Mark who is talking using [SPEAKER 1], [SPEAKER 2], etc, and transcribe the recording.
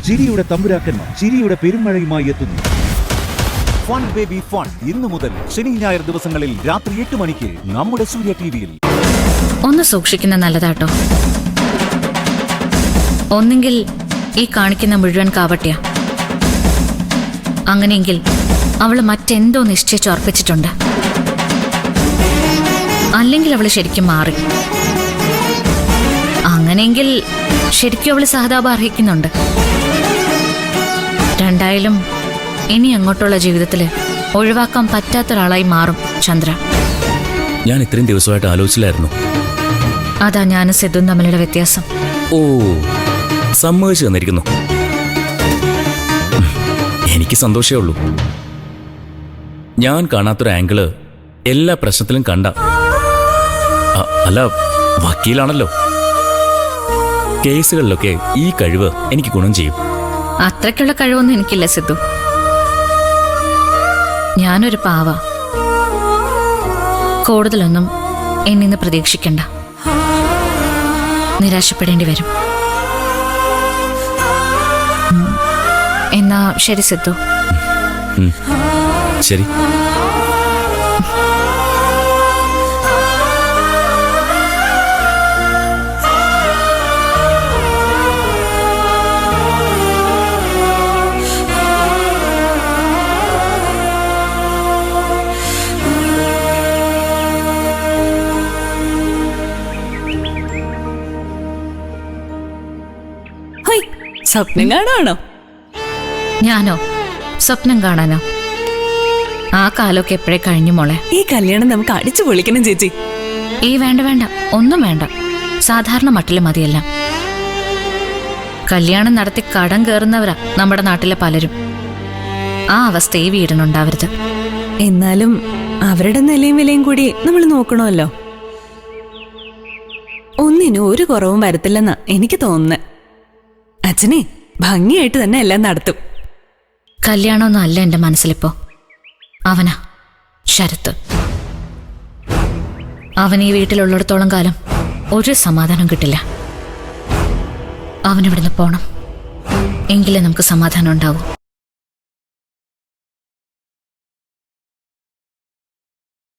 [SPEAKER 1] ചിരിയുടെ തമ്പുരാക്കന്മാർ ചിരിയുടെ പെരുമഴയുമായി എത്തുന്നു. ഫൺ ബേബി ഫൺ ഇന്നു മുതൽ ശനി ഞായർ ദിവസങ്ങളിൽ രാത്രി 8 മണിക്ക് നമ്മുടെ സൂര്യ ടിവിയിൽ.
[SPEAKER 2] ഒന്ന് സൂക്ഷിക്കുന്ന നല്ലതാട്ടോ. ഒന്നെങ്കിൽ ഈ കാണിക്കുന്ന മുഴുവൻ കാവട്യ, അങ്ങനെയെങ്കിൽ അവള് മറ്റെന്തോ നിശ്ചയിച്ചുറപ്പിച്ചിട്ടുണ്ട്. അല്ലെങ്കിൽ അവള് ശരിക്കും മാറി. അങ്ങനെയെങ്കിൽ ശരിക്കും അവള് സഹതാപം അർഹിക്കുന്നുണ്ട്. രണ്ടായാലും ഇനി അങ്ങോട്ടുള്ള ജീവിതത്തില് ഒഴിവാക്കാൻ പറ്റാത്തൊരാളായി മാറും ചന്ദ്ര.
[SPEAKER 3] ഞാൻ ഇത്രയും ദിവസമായിട്ട് ആലോചിച്ചില്ലായിരുന്നു.
[SPEAKER 2] അതാ ഞാനും സിദ്ധുവും തമ്മിലുള്ള വ്യത്യാസം.
[SPEAKER 3] ഓ, സമ്മതിച്ചു തന്നിരിക്കുന്നു. എനിക്ക് സന്തോഷമേ ഉള്ളൂ. ഞാൻ കാണാത്തൊരു ആംഗിള് എല്ലാ പ്രശ്നത്തിലും കണ്ട. അല്ല, വക്കീലാണല്ലോ. കേസുകളിലൊക്കെ ഈ കഴിവ് എനിക്ക് ഗുണം ചെയ്യും.
[SPEAKER 2] അത്രയ്ക്കുള്ള കഴിവൊന്നും എനിക്കില്ല സിദ്ധു. ഞാനൊരു പാവ. കൂടുതലൊന്നും എന്നിന്ന് പ്രതീക്ഷിക്കണ്ട. നിരാശപ്പെടേണ്ടി വരും. എന്നാ ശരി സിദ്ധു.
[SPEAKER 3] ശരി.
[SPEAKER 4] സ്വപ്നം കാണാണോ?
[SPEAKER 2] ഞാനോ? സ്വപ്നം കാണാനോ? ആ കാലമൊക്കെ എപ്പോഴേ കഴിഞ്ഞു മോളെ.
[SPEAKER 4] ഈ കല്യാണം നമുക്ക് അടിച്ചു പൊളിക്കണം ചേച്ചി.
[SPEAKER 2] ഈ വേണ്ട വേണ്ട, ഒന്നും വേണ്ട. സാധാരണ മട്ടില് മതിയെല്ലാം. കല്യാണം നടത്തി കടം കയറുന്നവരാ നമ്മുടെ നാട്ടിലെ പലരും. ആ അവസ്ഥ ഈ വീടിനുണ്ടാവരുത്.
[SPEAKER 4] എന്നാലും അവരുടെ നിലയും വിലയും കൂടി നമ്മൾ നോക്കണമല്ലോ. ഒന്നിനും ഒരു കുറവും വരത്തില്ലെന്നാ എനിക്ക് തോന്നുന്നത്. അച്ഛനെ ഭംഗിയായിട്ട് തന്നെ എല്ലാം നടത്തും.
[SPEAKER 2] കല്യാണമൊന്നും അല്ല എന്റെ മനസ്സിലിപ്പോ. അവനാ ശരത്ത്. അവൻ ഈ വീട്ടിലുള്ളിടത്തോളം കാലം ഒരു സമാധാനം കിട്ടില്ല. അവനിവിടുന്ന് പോണം. എങ്കിലേ നമുക്ക് സമാധാനം ഉണ്ടാവൂ.